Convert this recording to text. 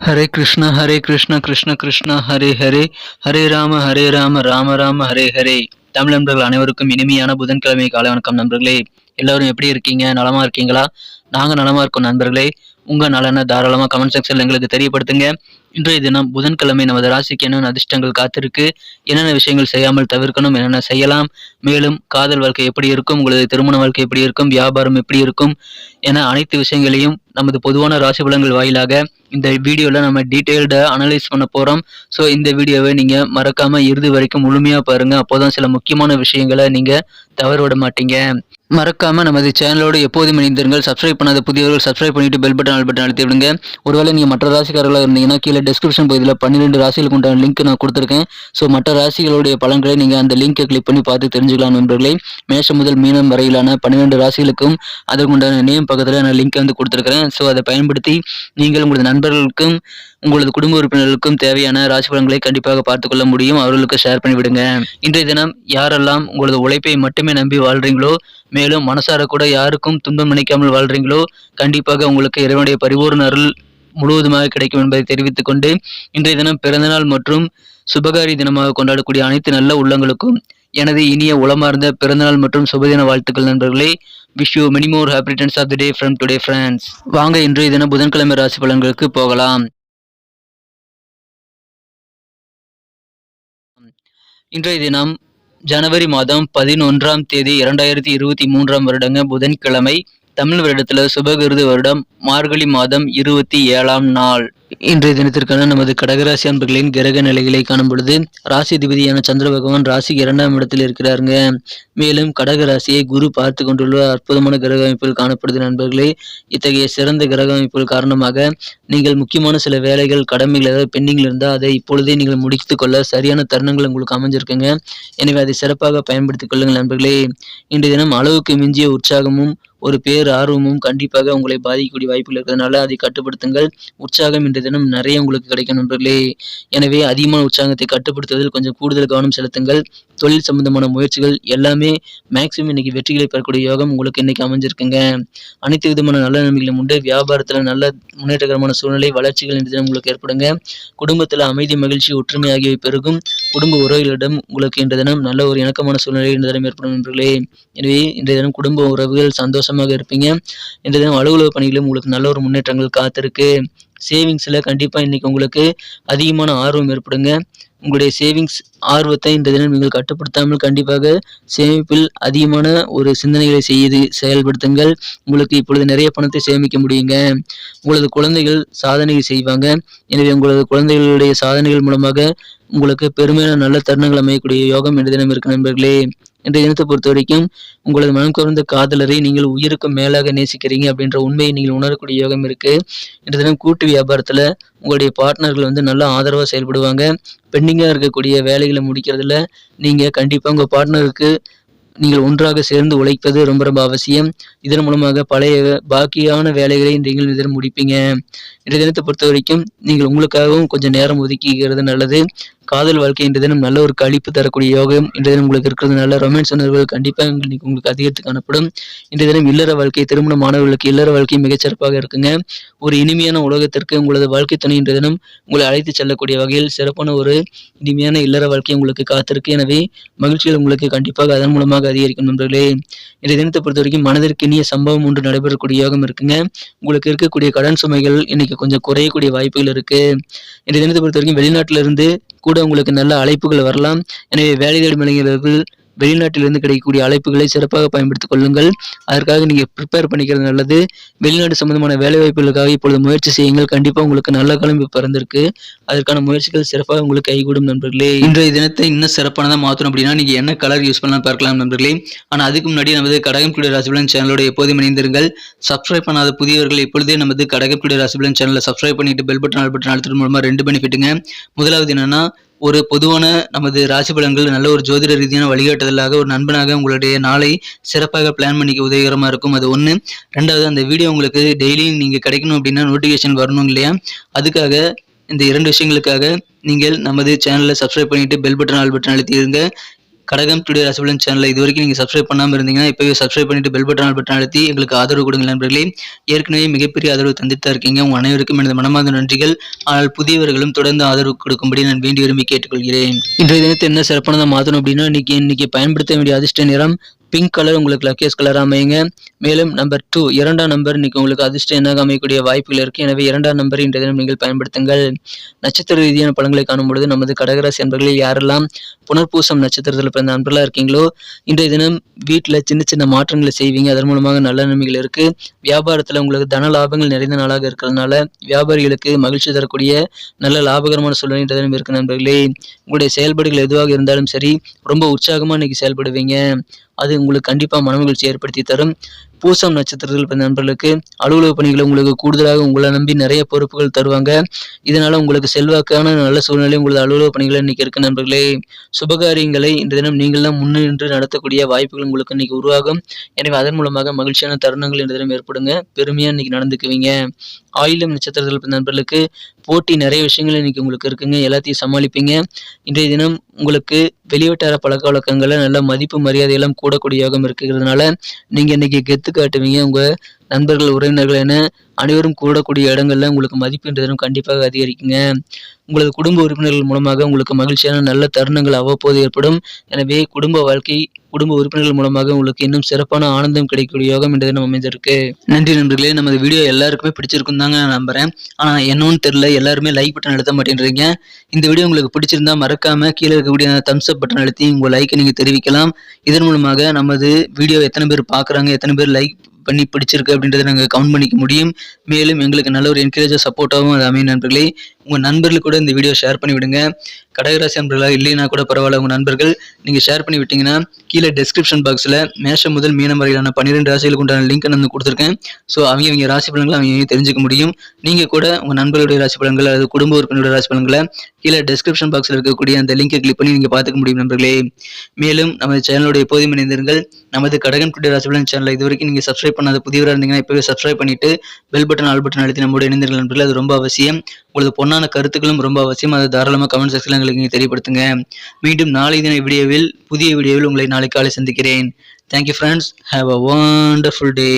ஹரே கிருஷ்ண கிருஷ்ண கிருஷ்ண ஹரே ஹரே, ஹரே ராம ராம ராம ஹரே ஹரே. தமிழ் நண்பர்கள் அனைவருக்கும் இனிமையான புதன்கிழமை காலை வணக்கம் நண்பர்களே. எல்லாரும் எப்படி இருக்கீங்க? நலமா இருக்கீங்களா? நாங்க நலமா இருக்கோம் நண்பர்களே. உங்க நலனை தாராளமா கமெண்ட் செக்ஷன்ல எங்களுக்கு தெரியப்படுத்துங்க. இன்றைய தினம் புதன்கிழமை நமது ராசிக்கு என்னென்ன அதிர்ஷ்டங்கள் காத்திருக்கு, என்னென்ன விஷயங்கள் செய்யாமல் தவிர்க்கணும், என்னென்ன செய்யலாம், மேலும் காதல் வாழ்க்கை எப்படி இருக்கும், உங்களது திருமண வாழ்க்கை எப்படி இருக்கும், வியாபாரம் எப்படி இருக்கும் என அனைத்து விஷயங்களையும் நமது பொதுவான ராசி பலன்கள் வாயிலாக இந்த வீடியோல நம்ம டீடைல்டா அனலைஸ் பண்ண போறோம். ஸோ இந்த வீடியோவை நீங்க மறக்காம இறுதி வரைக்கும் முழுமையா பாருங்க. அப்போதான் சில முக்கியமான விஷயங்களை நீங்க தவற விட மாட்டீங்க. மறக்காம நமது சேனலோடு எப்போதும் இணைந்திருங்கள். சப்ஸ்கிரைப் பண்ணாத புதியவர்கள் சப்ஸ்கிரைப் பண்ணிட்டு பெல் பட்டன் ஆல் பட்டன் அழுத்தி விடுங்க. ஒருவேளை நீங்க மற்ற ராசிக்காரர்களாக இருந்தீங்கன்னா கீழே டிஸ்கிரிப்ஷன் பகுதியில் 12 ராசிகளுக்கு உண்டான லிங்க் நான் கொடுத்துருக்கேன். ஸோ மற்ற ராசிகளுடைய பலன்களை நீங்க அந்த லிங்கை கிளிக் பண்ணி பார்த்து தெரிஞ்சுக்கலாம் நண்பர்களே. மேஷம் முதல் மீனம் வரையிலான 12 ராசிகளுக்கும் அதற்குண்டான நேம் பக்கத்தில் நான் லிங்க் வந்து கொடுத்துருக்கிறேன். ஸோ அதை பயன்படுத்தி நீங்கள் உங்களது நண்பர்களுக்கும் உங்களது குடும்ப உறுப்பினர்களுக்கும் தேவையான ராசி பலன்களை கண்டிப்பாக பார்த்துக்கொள்ள முடியும். அவர்களுக்கு ஷேர் பண்ணிவிடுங்க. இன்றைய தினம் யாரெல்லாம் உங்களது உழைப்பை மட்டுமே நம்பி வாழ்றீங்களோ, மேலும் மனசார கூட யாருக்கும் துன்பம் நினைக்காமல் வாழ்றீங்களோ, கண்டிப்பாக உங்களுக்கு இறைவனுடைய பரிபூர்ண அருள் முழுவதுமாக கிடைக்கும் என்பதை தெரிவித்துக் கொண்டு, இன்றைய தினம் பிறந்தநாள் மற்றும் சுபகாரி தினமாக கொண்டாடக்கூடிய அனைத்து நல்ல உள்ளங்களுக்கும் எனது இனிய உளமார்ந்த பிறந்தநாள் மற்றும் சுபதின வாழ்த்துக்கள் நண்பர்களே. Wish you many more happy returns of the day from today friends. வாங்க இன்றைய தினம் புதன்கிழமை ராசி பலன்களுக்கு போகலாம். இன்றைய தினம் ஜனவரி மாதம் 11ஆம் தேதி 2023 வருடங்க புதன்கிழமை. தமிழ் வருடத்துல சுபகிருது வருடம் மார்கழி மாதம் 27ஆம் நாள். இன்றைய தினத்திற்கான நமது கடகராசி அன்பர்களின் கிரக நிலைகளை காணும் பொழுது, ராசி அதிபதியான சந்திர பகவான் ராசிக்கு 2ஆம் இடத்தில் இருக்கிறாருங்க. மேலும் கடகராசியை குரு பார்த்து கொண்டுள்ள அற்புதமான கிரக அமைப்புகள் காணப்படுது நண்பர்களே. இத்தகைய சிறந்த கிரக அமைப்புகள் காரணமாக நீங்கள் முக்கியமான சில வேலைகள் கடமைகள் ஏதாவது பெண்டிங்ல இருந்தால் அதை இப்பொழுதே நீங்கள் முடித்துக் கொள்ள சரியான தருணங்கள் உங்களுக்கு அமைஞ்சிருக்குங்க. எனவே அதை சிறப்பாக பயன்படுத்திக் கொள்ளுங்கள் நண்பர்களே. இன்றைய தினம் அளவுக்கு மிஞ்சிய உற்சாகமும் ஒரு பேர் ஆர்வமும் கண்டிப்பாக உங்களை பாதிக்கக்கூடிய வாய்ப்புகள் இருக்கிறதுனால அதை கட்டுப்படுத்துங்கள். உற்சாகம் இன்றைய தினம் நிறைய உங்களுக்கு கிடைக்கும் நண்பர்களே. எனவே அதிகமான உற்சாகத்தை கட்டுப்படுத்துவதில் கொஞ்சம் கூடுதல் கவனம் செலுத்துங்கள். தொழில் சம்பந்தமான முயற்சிகள் எல்லாமே மேக்சிமம் இன்னைக்கு வெற்றிகளை பெறக்கூடிய யோகம் உங்களுக்கு இன்னைக்கு அமைஞ்சிருக்குங்க. அனைத்து விதமான நல்ல நன்மைகளும் உண்டு. வியாபாரத்துல நல்ல முன்னேற்றகரமான சூழ்நிலை வளர்ச்சிகள் இன்றைய தினம் உங்களுக்கு ஏற்படுங்க. குடும்பத்துல அமைதி மகிழ்ச்சி ஒற்றுமை ஆகியவை பெருகும். குடும்ப உறவுகளிடம் உங்களுக்கு இன்றைய தினம் நல்ல ஒரு இணக்கமான சூழ்நிலை இன்றைய தினம் ஏற்படும் நண்பர்களே. எனவே இன்றைய தினம் குடும்ப உறவுகள் சந்தோஷமாக இருப்பீங்க. இன்றைய தினம் அலுவலக பணிகளும் உங்களுக்கு நல்ல ஒரு முன்னேற்றங்கள் காத்திருக்கு. சேவிங்ஸ்ல கண்டிப்பா இன்னைக்கு உங்களுக்கு அதிகமான ஆர்வம் ஏற்படுங்க. உங்களுடைய சேவிங்ஸ் ஆர்வத்தை இந்த தினம் நீங்கள் கட்டுப்படுத்தாமல் கண்டிப்பாக சேமிப்பில் அதிகமான ஒரு சிந்தனைகளை செய்து செயல்படுத்துங்கள். உங்களுக்கு இப்பொழுது நிறைய பணத்தை சேமிக்க முடியுங்க. உங்களது குழந்தைகள் சாதனைகள் செய்வாங்க. எனவே உங்களது குழந்தைகளுடைய சாதனைகள் மூலமாக உங்களுக்கு பெருமையான நல்ல தருணங்கள் அமையக்கூடிய யோகம் இந்த தினம் இருக்கு நண்பர்களே. இன்றைய தினத்தை பொறுத்த வரைக்கும் உங்களது மனம் கவர்ந்த காதலரை நீங்கள் உயிருக்கு மேலாக நேசிக்கிறீங்க அப்படின்ற உண்மையை நீங்கள் உணரக்கூடிய யோகம் இருக்கு. இன்றைய தினம் கூட்டு வியாபாரத்துல உங்களுடைய பார்ட்னர்கள் வந்து நல்லா ஆதரவாக செயல்படுவாங்க. பெண்டிங்காக இருக்கக்கூடிய வேலைகளை முடிக்கிறதுல நீங்க கண்டிப்பா உங்க பார்ட்னருக்கு நீங்கள் ஒன்றாக சேர்ந்து உழைப்பது ரொம்ப ரொம்ப அவசியம். இதன் மூலமாக பழைய பாக்கியான வேலைகளை நீங்கள் இதன் முடிப்பீங்க. இன்றைய தினத்தை பொறுத்த வரைக்கும் நீங்கள் உங்களுக்காகவும் கொஞ்சம் நேரம் ஒதுக்கிக்கிறது நல்லது. காதல் வாழ்க்கை இன்றைய தினம் நல்ல ஒரு கழிப்பு தரக்கூடிய யோகம் இன்றைய தினம் உங்களுக்கு இருக்கிறதுனால ரொமான்ஸ் உணர்வுகள் கண்டிப்பாக உங்களுக்கு அதிகரித்து காணப்படும். இன்றைய தினம் இல்லற வாழ்க்கை திருமண மாணவர்களுக்கு இல்லற வாழ்க்கை மிகச்சிறப்பாக இருக்குங்க. ஒரு இனிமையான உலகத்திற்கு உங்களது வாழ்க்கை துணை இன்றைய தினம் உங்களை அழைத்து செல்லக்கூடிய வகையில் சிறப்பான ஒரு இனிமையான இல்லற வாழ்க்கை உங்களுக்கு காத்திருக்கு. எனவே மகிழ்ச்சிகள் உங்களுக்கு கண்டிப்பாக அதன் மூலமாக அதிகரிக்கும் நண்பர்களே. இன்றைய தினத்தை பொறுத்த வரைக்கும் மனதிற்கு இனிய சம்பவம் ஒன்று நடைபெறக்கூடிய யோகம் இருக்குங்க. உங்களுக்கு இருக்கக்கூடிய கடன் சுமைகள் இன்னைக்கு கொஞ்சம் குறையக்கூடிய வாய்ப்புகள் இருக்கு. இன்றைய தினத்தை பொறுத்த வரைக்கும் வெளிநாட்டில இருந்து கூட உங்களுக்கு நல்ல அழைப்புகள் வரலாம். எனவே வேலை தேடும் இளைஞர்கள் வெளிநாட்டிலிருந்து கிடைக்கக்கூடிய அழைப்புகளை சிறப்பாக பயன்படுத்திக் கொள்ளுங்கள். அதற்காக நீங்க ப்ரிப்பேர் பண்ணிக்கிறது நல்லது. வெளிநாடு சம்பந்தமான வேலை வாய்ப்புகளுக்காக இப்பொழுது முயற்சி செய்யுங்கள். கண்டிப்பா உங்களுக்கு நல்ல காலம் இப்ப பிறந்திருக்கு. அதற்கான முயற்சிகள் சிறப்பாக உங்களுக்கு கைகூடும் நண்பர்களே. இன்றைய தினத்தை இன்னும் சிறப்பானதா மாற்றணும் அப்படின்னா நீங்க என்ன கலர் யூஸ் பண்ணலாம் பார்க்கலாம் நண்பர்களே. ஆனா அதுக்கு முன்னாடி நமது கடகம் டுடே ராசிபலன் சேனலோட எப்போதும் இணைந்திருங்கள். சப்ஸ்கிரைப் பண்ணாத புதியவர்கள் இப்பொழுதே நமது கடகம் டுடே ராசிபலன் சேனலை சப்ஸ்கிரைப் பண்ணிட்டு பெல் பட்டன் ஆல் பட்டன் அழுத்தது மூலமா 2 பெனிஃபிட்டுங்க. முதலாவது என்னன்னா, ஒரு பொதுவான நமது ராசி பலன்கள் நல்ல ஒரு ஜோதிட ரீதியான வழிகாட்டுதலாக ஒரு நண்பனாக உங்களுடைய நாளை சிறப்பாக பிளான் பண்ணிக்க உதவிகரமாக இருக்கும். அது ஒன்று. ரெண்டாவது, அந்த வீடியோ உங்களுக்கு டெய்லியும் நீங்கள் கிடைக்கணும் அப்படின்னா நோட்டிஃபிகேஷன் வரணும் இல்லையா, அதுக்காக இந்த 2 விஷயங்களுக்காக நீங்கள் நமது சேனலை சப்ஸ்கிரைப் பண்ணிட்டு பெல் பட்டன் ஆல் பட்டன் அழுத்திடுங்க. கடகம் டுடே ராசிபலன் சேனலை இது வரைக்கும் நீங்கள் சப்ஸ்கிரைப் பண்ணாமல் இருந்தீங்கன்னா இப்போவே சப்ஸ்கிரைப் பண்ணிட்டு பெல் பட்டன் அழுத்தி எங்களுக்கு ஆதரவு கொடுங்க நண்பர்களே. ஏற்கனவே மிகப்பெரிய ஆதரவு தந்துட்டு தான் இருக்கீங்க. உங்கள் அனைவருக்கும் எனது மனமார்ந்த நன்றிகள். ஆனால் புதியவர்களும் தொடர்ந்து ஆதரவு கொடுக்கும்படி நான் வேண்டி விரும்பி கேட்டுக்கொள்கிறேன். இன்றைய தினத்தை என்ன சிறப்பானதாக மாற்றணும் அப்படின்னா இன்னைக்கு பயன்படுத்த வேண்டிய அதிர்ஷ்ட நிறம் பிங்க் கலர் உங்களுக்கு லக்கியஸ் கலர் அமையுங்க. மேலும் நம்பர் 2 2ஆம் நம்பர் இன்னைக்கு உங்களுக்கு அதிர்ஷ்டம் என்னாக அமையக்கூடிய வாய்ப்புகள் இருக்கு. எனவே 2ஆம் நம்பர் இன்றைய தினம் நீங்கள் பயன்படுத்துங்கள். நட்சத்திர ரீதியான பலன்களை காணும் பொழுது நமது கடகராசி நண்பர்களில் யாரெல்லாம் புனர்பூசம் நட்சத்திரத்தில் பிறந்த நண்பர்களா இருக்கீங்களோ இன்றைய தினம் வீட்டில் சின்ன சின்ன மாற்றங்களை செய்வீங்க. அதன் மூலமாக நல்ல நன்மைகள் இருக்கு. வியாபாரத்தில் உங்களுக்கு தன லாபங்கள் நிறைந்த நாளாக இருக்கிறதுனால வியாபாரிகளுக்கு மகிழ்ச்சி தரக்கூடிய நல்ல லாபகரமான சூழ்நிலை இன்றைய தினம் இருக்கு நண்பர்களே. உங்களுடைய செயல்பாடுகள் எதுவாக இருந்தாலும் சரி ரொம்ப உற்சாகமாக இன்னைக்கு செயல்படுவீங்க. அது உங்களுக்கு கண்டிப்பாக மனமகிழ்ச்சி ஏற்படுத்தி தரும். பூசம் நட்சத்திரத்தில் பிறந்த நண்பர்களுக்கு அலுவலக பணிகளை உங்களுக்கு கூடுதலாக உங்களை நம்பி நிறைய பொறுப்புகள் தருவாங்க. இதனால உங்களுக்கு செல்வாக்கான நல்ல சூழ்நிலை உங்களது அலுவலக பணிகள் இன்னைக்கு இருக்கு நண்பர்களே. சுபகாரியங்களை இந்த தினம் நீங்கள் தான் முன்னின்று நடத்தக்கூடிய வாய்ப்புகள் உங்களுக்கு இன்னைக்கு உருவாகும். எனவே அதன் மூலமாக மகிழ்ச்சியான தருணங்கள் இந்த தினம் ஏற்படுங்க. பெருமையா இன்னைக்கு நடந்துக்குவீங்க. ஆயிலம் நட்சத்திரத்தில் பிறந்த நண்பர்களுக்கு போட்டி நிறைய விஷயங்கள் இன்னைக்கு உங்களுக்கு இருக்குங்க. எல்லாத்தையும் சமாளிப்பீங்க. இன்றைய தினம் உங்களுக்கு வெளிவட்டார பழக்க வழக்கங்களை நல்ல மதிப்பு மரியாதை எல்லாம் கூடக்கூடிய யோகம் இருக்கிறதுனால நீங்க இன்னைக்கு கெத்து காட்டுவீங்க. உங்க நண்பர்கள் உறவினர்கள் என அனைவரும் கூடக்கூடிய இடங்கள்ல உங்களுக்கு மதிப்பு இன்றைய தினம் கண்டிப்பாக அதிகரிக்குங்க. உங்களது குடும்ப உறுப்பினர்கள் மூலமாக உங்களுக்கு மகிழ்ச்சியான நல்ல தருணங்கள் அவ்வப்போது ஏற்படும். எனவே குடும்ப உறுப்பினர்கள் மூலமாக உங்களுக்கு இன்னும் சிறப்பான ஆனந்தம் கிடைக்கக்கூடிய யோகம் இன்றைய தினம் அமைந்திருக்கு. நன்றி நண்பர்களே. நமது வீடியோ எல்லாருக்குமே பிடிச்சிருக்கும் தாங்க நான் நம்புறேன். ஆனா என்னன்னு தெரியல, எல்லாருமே லைக் பட்டன் அழுத்த மாட்டேன்றீங்க. இந்த வீடியோ உங்களுக்கு பிடிச்சிருந்தா மறக்காம கீழே இருக்கக்கூடிய தம்ஸ் அப் பட்டன் அழுத்தி உங்க லைக்கை நீங்க தெரிவிக்கலாம். இதன் மூலமாக நமது வீடியோ எத்தனை பேர் பாக்குறாங்க, எத்தனை பேர் லைக் பண்ணி பிடிச்சிருக்கு அப்படின்றத நாங்கள் கவுண்ட் பண்ணிக்க முடியும். மேலும் எங்களுக்கு நல்ல ஒரு என்கரேஜாக சப்போர்ட்டாகவும் அது அமையும் நண்பர்களே. உங்கள் நண்பர்களுக்கு கூட இந்த வீடியோ ஷேர் பண்ணி விடுங்க. கடகராசி நண்பர்களாக இல்லைன்னா கூட பரவாயில்ல, உங்கள் நண்பர்கள் நீங்கள் ஷேர் பண்ணி விட்டீங்கன்னா கீழே டெஸ்கிரிப்ஷன் பாக்ஸில் மேஷம் முதல் மீனம் வரையிலான 12 ராசிகளுக்கு உண்டான லிங்க் நான் கொடுத்துருக்கேன். ஸோ அவங்க ராசி பலன்களை அவங்க தெரிஞ்சுக்க முடியும். நீங்கள் கூட உங்கள் நண்பர்களுடைய ராசி பலன்கள் அல்லது குடும்ப உறுப்பினருடைய ராசி பலன்களை கீழே டெஸ்கிரிப்ஷன் பாக்ஸில் இருக்கக்கூடிய அந்த லிங்கை கிளிக் பண்ணி நீங்கள் பார்த்துக்க முடியும் நண்பர்களே. மேலும் நமது சேனலோட எப்போதும் இணைந்திருங்கள். நமது கடகம் டுடே ராசி பலன் சேனலை இது வரைக்கும் நீங்கள் சப்ஸ்கிரைப் பண்ணாத புதியவராக இருந்தீங்கன்னா இப்போவே சப்ஸ்கிரைப் பண்ணிட்டு பெல் பட்டன் ஆல் பட்டன் அழுத்தி நம்மளோட இணைந்திருங்கள் நண்பர்களே. அது ரொம்ப அவசியம். உங்களது பொன்னான கருத்துக்களும் ரொம்ப அவசியம். அதை தாராளமாக கமெண்ட் செக்ஷனில் எங்களுக்கு நீங்கள் தெரியப்படுத்துங்க. மீண்டும் நாளை தின புதிய வீடியோவில் உங்களை நாளை காலை சந்திக்கிறேன். Thank you friends. Have a wonderful day.